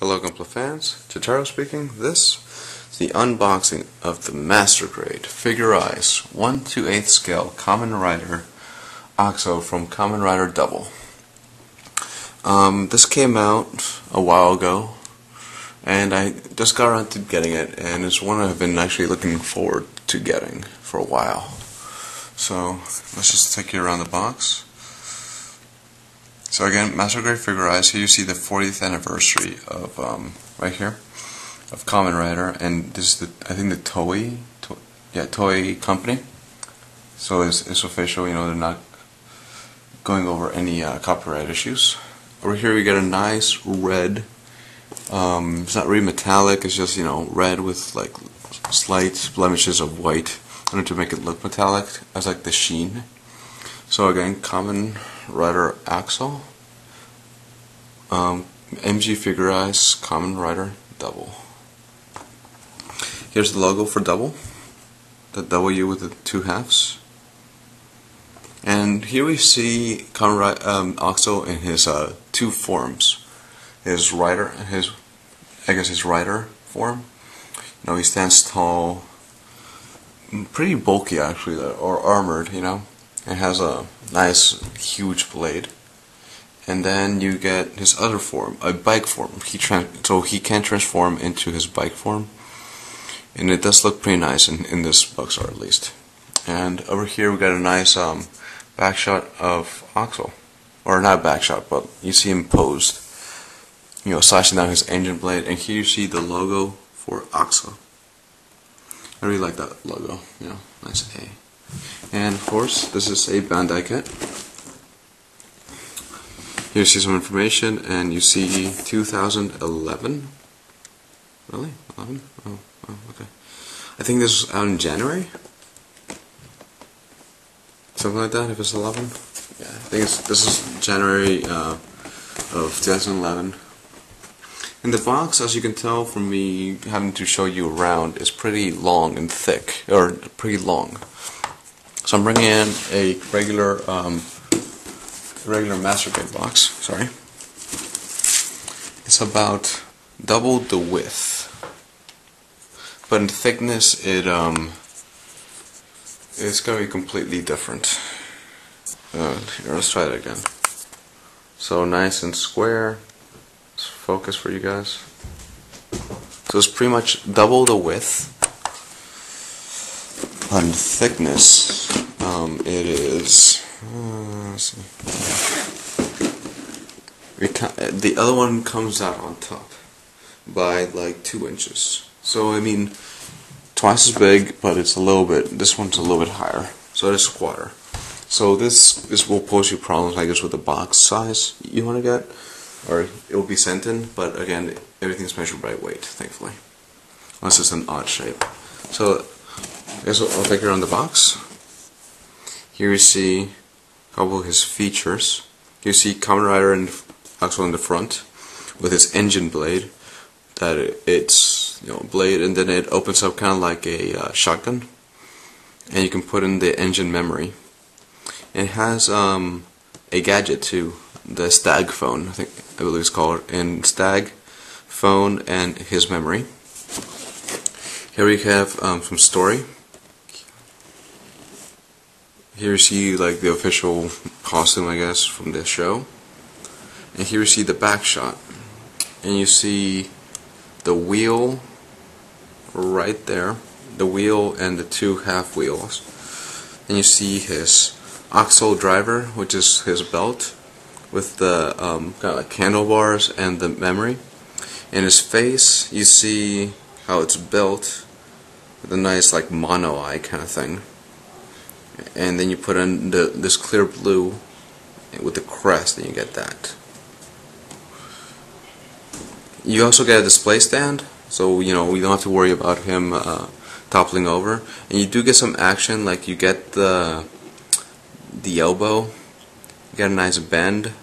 Hello Gunpla fans, Totaro speaking. This is the unboxing of the Master Grade Figurerise 1/8 scale Kamen Rider Accel from Kamen Rider Double. This came out a while ago, and I just got around to getting it, and it's one I've been actually looking forward to getting for a while. So let's just take you around the box. So again, Master Grade Figurerise. Here you see the 40th anniversary of right here of Kamen Rider, and this is I think the Toei company. So it's official. You know, they're not going over any copyright issues. Over here we get a nice red. It's not really metallic. It's just red with like slight blemishes of white in order to make it look metallic. As like the sheen. So again, Kamen Rider Accel, MG Figurerise Kamen Rider Double. Here's the logo for Double, the W with the two halves. And here we see Kamen Rider Accel in his two forms. His rider form. He stands tall, pretty bulky actually, or armored, and has a nice huge blade. And then you get his other form, a bike form. So he can transform into his bike form, and it does look pretty nice in this box art at least. And over here we got a nice back shot of Accel, or not back shot, but you see him posed, slashing down his engine blade. And here you see the logo for Accel. I really like that logo, nice A. And of course, this is a Bandai kit. Here you see some information, and you see 2011. Really? 11? Oh, okay. I think this was out in January? Something like that, if it's 11? Yeah, I think this is January of 2011. And the box, as you can tell from me having to show you around, is pretty long and thick, or pretty long. So I'm bringing in a regular Master Grade box. Sorry, it's about double the width, but in thickness it's gonna be completely different. Here, let's try it again. So nice and square. Let's focus for you guys. So it's pretty much double the width. On thickness, it is. Let's see. The other one comes out on top by like 2 inches. So I mean, twice as big, but it's a little bit. This one's a little bit higher, so it is a quarter. So this will pose you problems, I guess, with the box size you want to get, or it will be sent in. But again, everything's measured by weight, thankfully, unless it's an odd shape. So I guess I'll take it around the box. Here you see a couple of his features. You see Kamen Rider and Accel in the front with his engine blade. That it's blade, and then it opens up kind of like a shotgun, and you can put in the engine memory. And it has a gadget too, the Stag phone, I believe it's called, and Stag phone and his memory. Here we have some story. Here you see like the official costume, I guess, from the show. And here you see the back shot. And you see the wheel right there. The wheel and the two half wheels. And you see his Accel driver, which is his belt, with the kind of like handlebars and the memory. In his face, you see how it's built with a nice like mono eye kind of thing. And then you put in this clear blue with the crest, and you get that. You also get a display stand, so we don't have to worry about him toppling over. And you do get some action, like you get the elbow, you get a nice bend.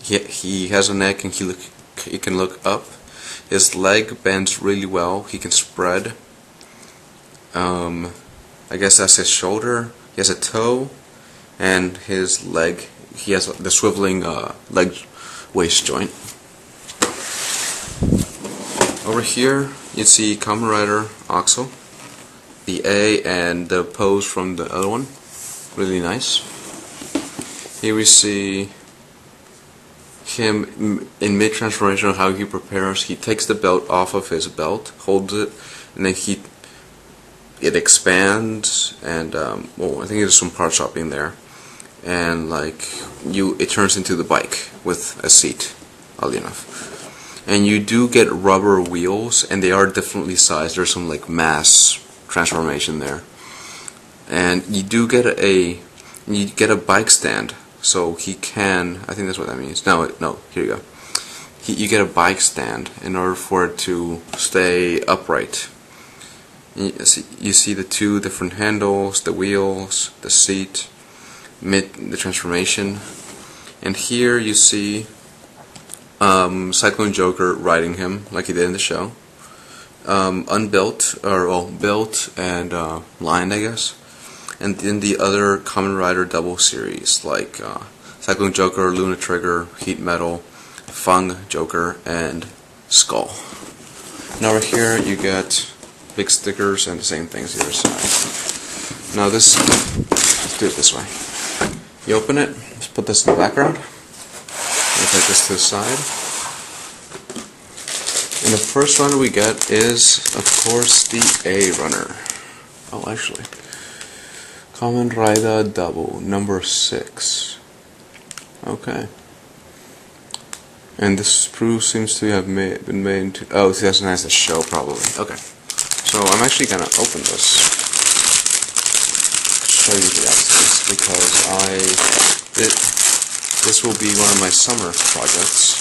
He has a neck, and he can look up. His leg bends really well. He can spread. I guess that's his shoulder. He has a toe, and his leg. He has the swiveling leg waist joint. Over here you see Kamen Rider Accel, the A and the pose from the other one, really nice. Here we see him in mid-transformation, how he prepares. He takes the belt off of his belt, holds it, and then it expands, and well, I think there's some part shopping there, and it turns into the bike with a seat, oddly enough. And you do get rubber wheels, and they are differently sized. There's some mass transformation there, and you do get a bike stand. So he can, I think that's what that means. No, here you go. You get a bike stand in order for it to stay upright. You see the two different handles, the wheels, the seat, the transformation. And here you see Cyclone Joker riding him like he did in the show. Unbuilt, or well, built and lined, I guess. And then the other Kamen Rider double series, like Cyclone Joker, Luna Trigger, Heat Metal, Fung Joker, and Skull. And over here you get big stickers and the same things the other side. Now let's do it this way. You open it, let's put this in the background. We'll take this to the side. And the first runner we get is, of course, the A runner. Oh, actually. Kamen Rider Double, number 6. Okay. And this sprue seems to have been made into... Oh, 2009 is the show, probably. Okay. So I'm actually going to open this. Show you the access, because this will be one of my summer projects.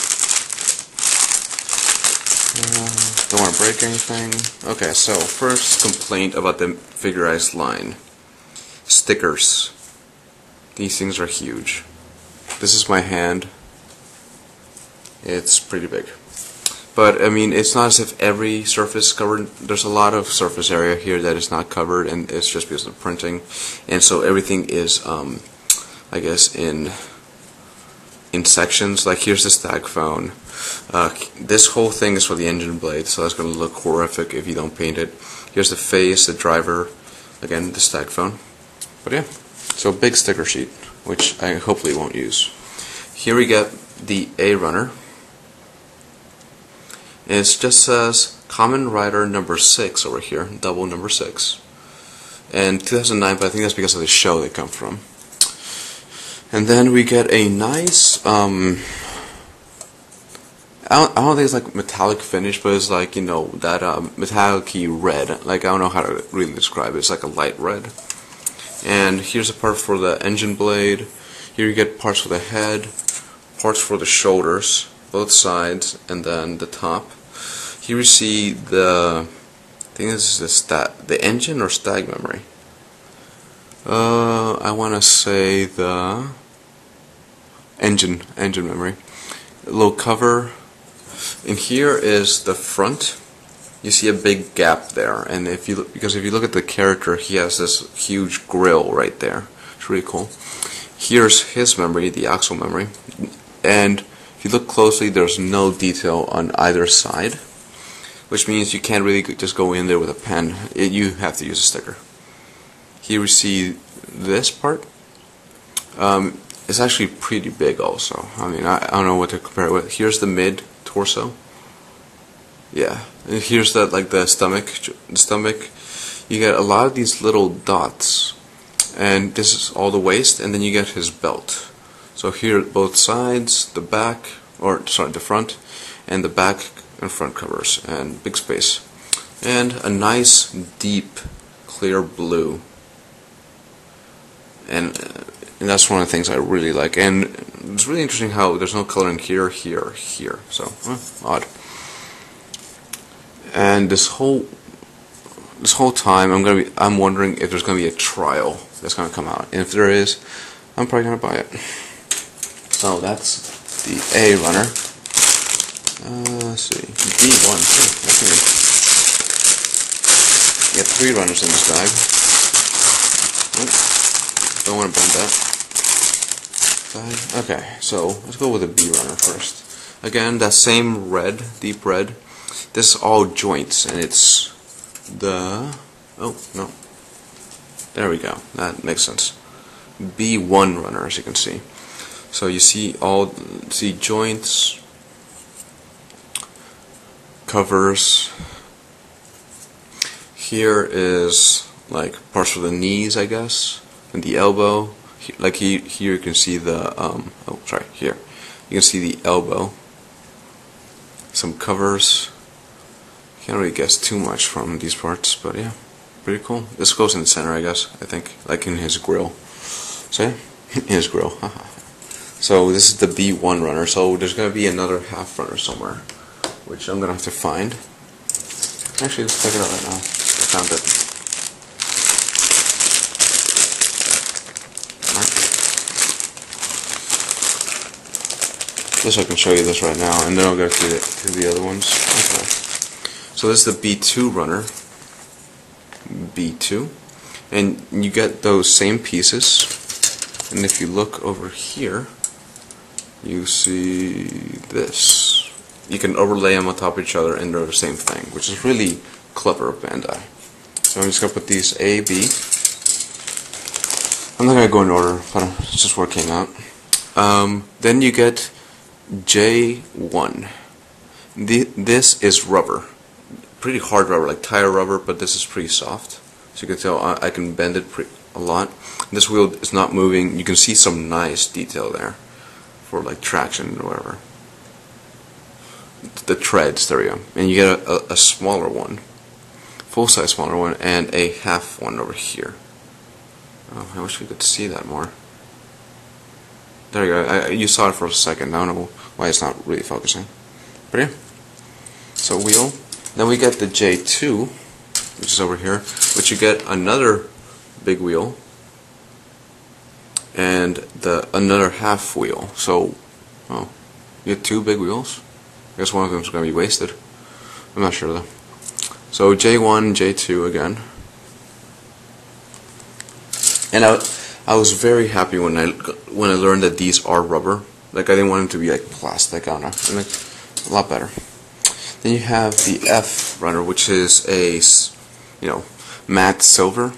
Don't want to break anything. Okay, so first complaint about the Figurerise line. Stickers. These things are huge. This is my hand. It's pretty big. But I mean, it's not as if every surface is covered. There's a lot of surface area here that is not covered, and it's just because of printing. And so everything is, I guess, in sections. Like here's the stag phone. This whole thing is for the engine blade, so that's going to look horrific if you don't paint it. Here's the face, the driver, again the stag phone. But yeah, so big sticker sheet, which I hopefully won't use. Here we get the A runner. And it just says Kamen Rider number 6 over here, double number 6. And 2009, but I think that's because of the show they come from. And then we get a nice, I don't think it's like metallic finish, but it's like, you know, that metallic-y red. Like, I don't know how to really describe it. It's like a light red. And here's a part for the engine blade. Here you get parts for the head, parts for the shoulders, both sides, and then the top. Here you see the, I think this is the engine or stag memory. I want to say the engine memory. A little cover. And here is the front. You see a big gap there, and because if you look at the character, he has this huge grill right there. It's really cool. Here's his memory, the Accel memory, and if you look closely, there's no detail on either side, which means you can't really just go in there with a pen. You have to use a sticker. Here we see this part. It's actually pretty big also. I mean, I don't know what to compare it with. Here's the mid torso. Yeah, and here's that, like the stomach. You get a lot of these little dots, and this is all the waist, and then you get his belt. So here, both sides, the back, or sorry, the front, and the back and front covers, and big space, and a nice deep, clear blue. And that's one of the things I really like. And it's really interesting how there's no coloring here, here, here. So odd. And this whole time, I'm wondering if there's gonna be a trial that's gonna come out. And if there is, I'm probably gonna buy it. So that's the A runner. Let's see, B1. That's me. You got 3 runners in this bag. Don't want to bend that. Okay, so let's go with the B runner first. Again, that same red, deep red. this is all joints, and it's the, oh no, there we go, that makes sense. B1 runner, as you can see. So you see joints, covers. Here is like parts for the knees, I guess, and the elbow. Like here you can see the here you can see the elbow. Some covers. Can't really guess too much from these parts, but yeah, pretty cool. This goes in the center, I guess. I think, like in his grill. So yeah, in his grill. So this is the B1 runner. So there's gonna be another half runner somewhere, which I'm gonna have to find. Actually, let's check it out right now. I found it. Guess I can show you this right now, and then I'll go to the other ones. Okay. So this is the B2 runner. B2, and you get those same pieces. And if you look over here, you see this. You can overlay them on top of each other, and they're the same thing, which is really clever of Bandai. So I'm just gonna put these A, B. I'm not gonna go in order, but it's just working out. Then you get J1. This is rubber, pretty hard rubber, like tire rubber, but this is pretty soft. So you can tell I can bend it a lot. This wheel is not moving. You can see some nice detail there for like traction or whatever. The treads, there we go. And you get a smaller one, full-size smaller one, and a half one over here. Oh, I wish we could see that more. There you go. You saw it for a second. I don't know why it's not really focusing. But yeah. So wheel. Then we get the J2, which is over here, which you get another big wheel and another half wheel. So, oh, you get two big wheels. I guess one of them is going to be wasted. I'm not sure though. So J1, J2 again. And I was very happy when I learned that these are rubber. Like I didn't want them to be like plastic. I don't know. It makes a lot better. Then you have the F runner, which is a matte silver,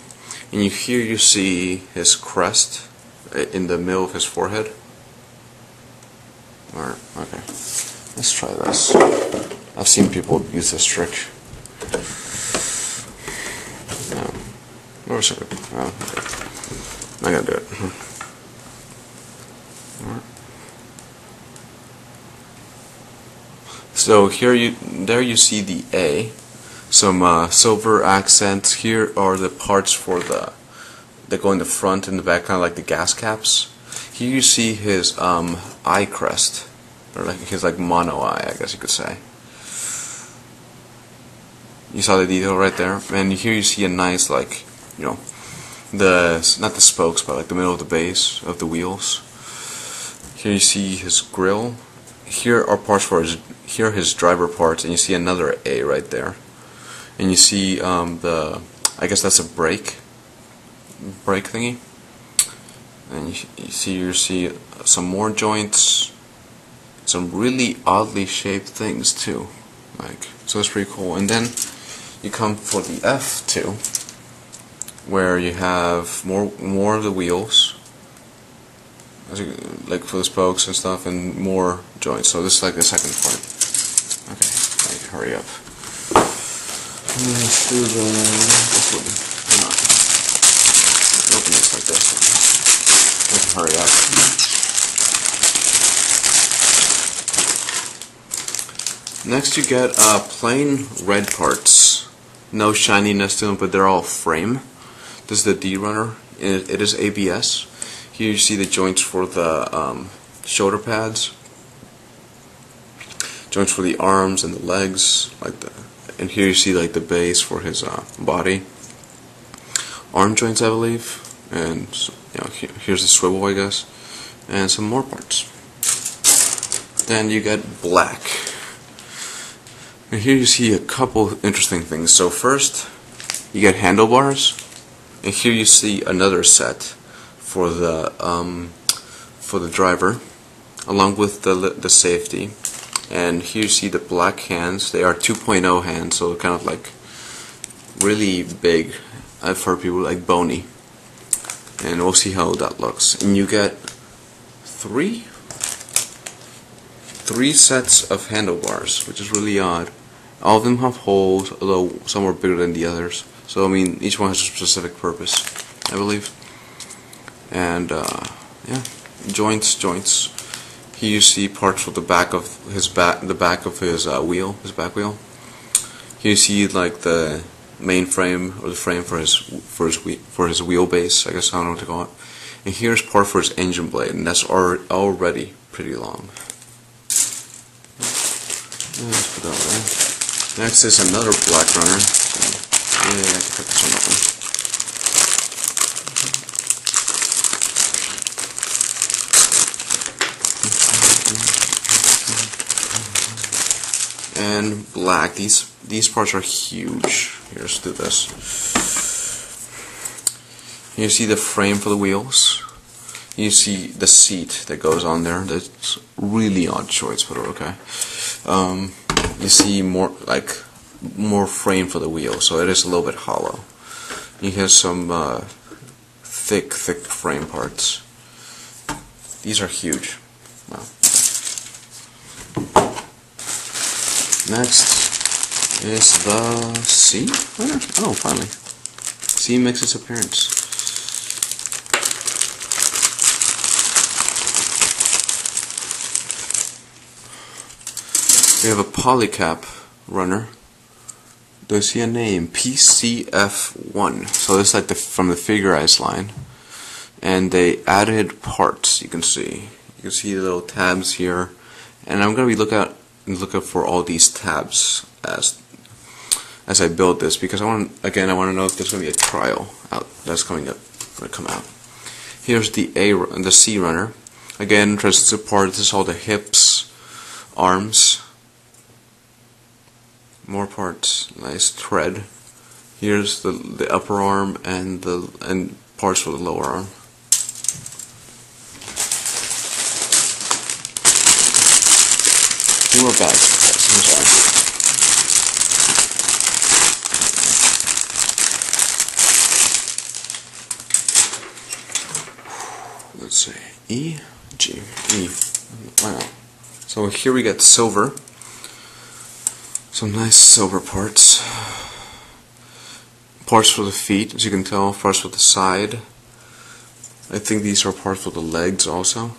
and here you see his crest in the middle of his forehead. Alright, okay. Let's try this. I've seen people use this trick. No. Where's it? Oh, okay. I gotta do it. Alright. So there you see the A. Some silver accents. Here are the parts for that go in the front and the back, kind of like the gas caps. Here you see his eye crest, or like his mono eye, I guess you could say. You saw the detail right there, and here you see a nice not the spokes, but like the middle of the base of the wheels. Here you see his grill. Here are parts for his driver parts, and you see another A right there. And you see I guess that's a brake thingy. And you see some more joints, some really oddly shaped things too. So it's pretty cool. And then you come for the F2, where you have more of the wheels, like for the spokes and stuff, and more joints. So this is like the second part. Okay, hurry up. Let's do this one. Open this like this. I can hurry up. Next you get plain red parts. No shininess to them, but they're all frame. This is the D runner. It is ABS. Here you see the joints for the shoulder pads, joints for the arms and the legs, and here you see like the base for his body, arm joints, I believe, and here's the swivel, I guess, and some more parts. Then you get black, and here you see a couple interesting things. So first, you get handlebars, and here you see another set for the driver, along with the safety. And here you see the black hands. They are 2.0 hands, so kind of like really big. I've heard people like bony. And we'll see how that looks. And you get three sets of handlebars, which is really odd. All of them have holes, although some are bigger than the others. So I mean, each one has a specific purpose, I believe. And yeah, joints. Here you see parts for the back of his back wheel, his back wheel. Here you see like the main frame, or the frame for his wheelbase, I guess I don't know what to call it. And here's part for his engine blade, and that's already pretty long. Let's put that away. Next is another black runner. Yeah, I can cut this one open. And black. These parts are huge. Here, let's do this. You see the frame for the wheels. You see the seat that goes on there. That's really odd choice, but okay. You see more frame for the wheel, so it is a little bit hollow. You have some thick frame parts. These are huge. Wow. Next is the C runner. Oh, finally. C makes its appearance. We have a polycap runner. Do I see a name? PCF1. So this is like from the Figurerise line. And they added parts, you can see. You can see the little tabs here. And I'm going to be looking for all these tabs as I build this, because I want to know if there's going to be a trial out that's going to come out. Here's the C runner. Again, interesting part. This is all the hips, arms. More parts, nice thread. Here's the upper arm and parts for the lower arm. Two more bags. I'm sorry. Let's see. E, G, E. Why not? So here we get silver. Some nice silver parts. Parts for the feet, as you can tell, parts for the side. I think these are parts for the legs also.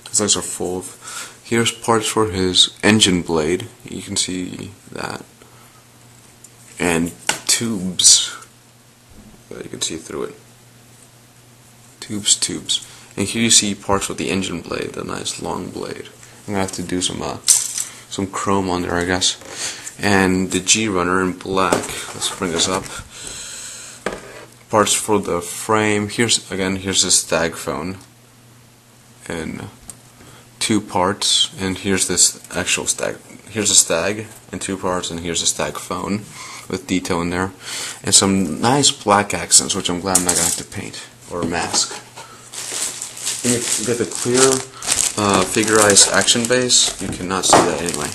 His legs are full of. Here's parts for his engine blade. You can see that. And tubes. You can see through it. Tubes. And here you see parts for the engine blade, the nice long blade. I'm gonna have to do some chrome on there, I guess. And the G runner in black. Let's bring this up. Parts for the frame. Here's the stag phone. And two parts. And here's this actual stag. Here's a stag in two parts, and here's a stag phone with detail in there. And some nice black accents, which I'm glad I'm not gonna have to paint or mask. And you get the clear Figurerise action base. You cannot see that anyway.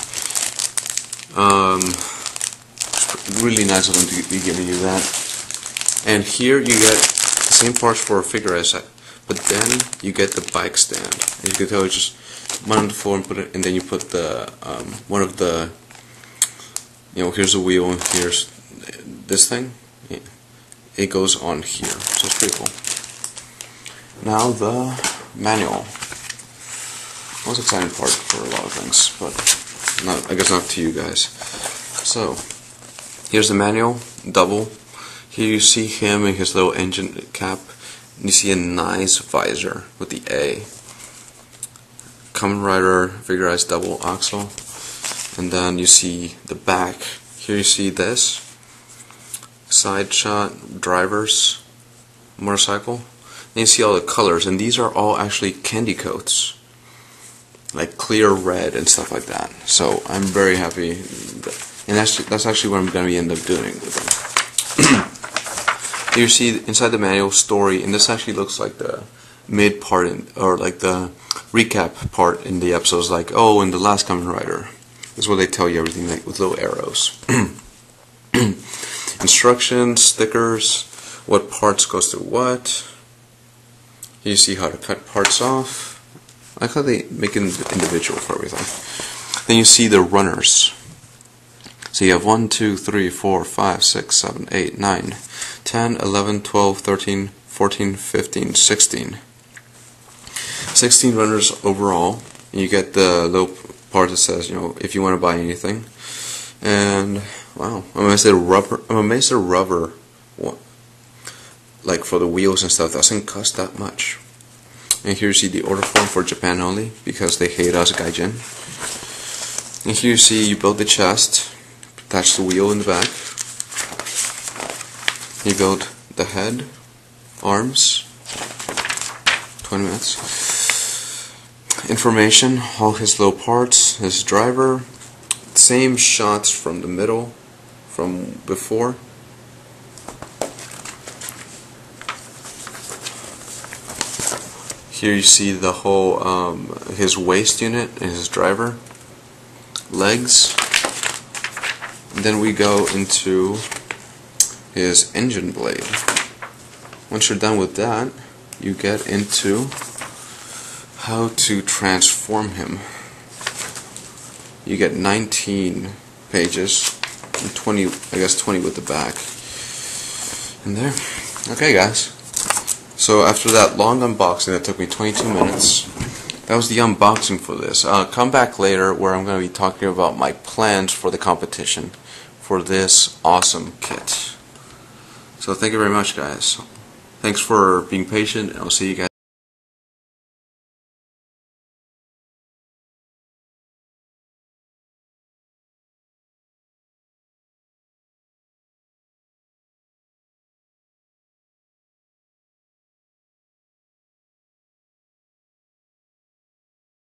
Really nice of them to be giving you that. And here you get the same parts for a Figurerise, but then you get the bike stand. As you can tell, you just mount on the floor and put it, and then you put the one of the, here's the wheel and here's this thing. It goes on here, so it's pretty cool. Now the manual. Most exciting part for a lot of things, but I guess not to you guys. So here's the manual, double. Here you see him in his little engine cap, and you see a nice visor with the A. Kamen Rider Figurerise double Accel, and then you see the back. Here you see this side shot, drivers, motorcycle. And you see all the colors, and these are all actually candy coats, like clear red and stuff like that. So I'm very happy, and that's actually what I'm going to end up doing with them. Here you see inside the manual story, and this actually looks like the mid part or like the recap part in the episodes, like, oh, in the last Kamen Rider, This is what they tell you, everything, like with little arrows. Instructions, stickers, what parts goes to what. Here you see how to cut parts off. I like how they make it individual for everything. Then you see the runners. So you have 1, 2, 3, 4, 5, 6, 7, 8, 9, 10, 11, 12, 13, 14, 15, 16. 16 runners overall. And you get the little part that says, you know, if you want to buy anything. And wow, I'm amazed the rubber, like for the wheels and stuff, doesn't cost that much. And here you see the order form for Japan only, because they hate us gaijin. And here you see you build the chest, attach the wheel in the back. You build the head, arms, 20 minutes. Information, all his little parts, his driver, same shots from the middle, from before. Here you see the whole, his waist unit and his driver, legs. And then we go into his engine blade. Once you're done with that, you get into how to transform him. You get 19 pages, and 20, I guess 20 with the back. And there. Okay, guys. So after that long unboxing that took me 22 minutes, that was the unboxing for this. Come back later where I'm going to be talking about my plans for the competition for this awesome kit. So thank you very much, guys. Thanks for being patient, and I'll see you guys.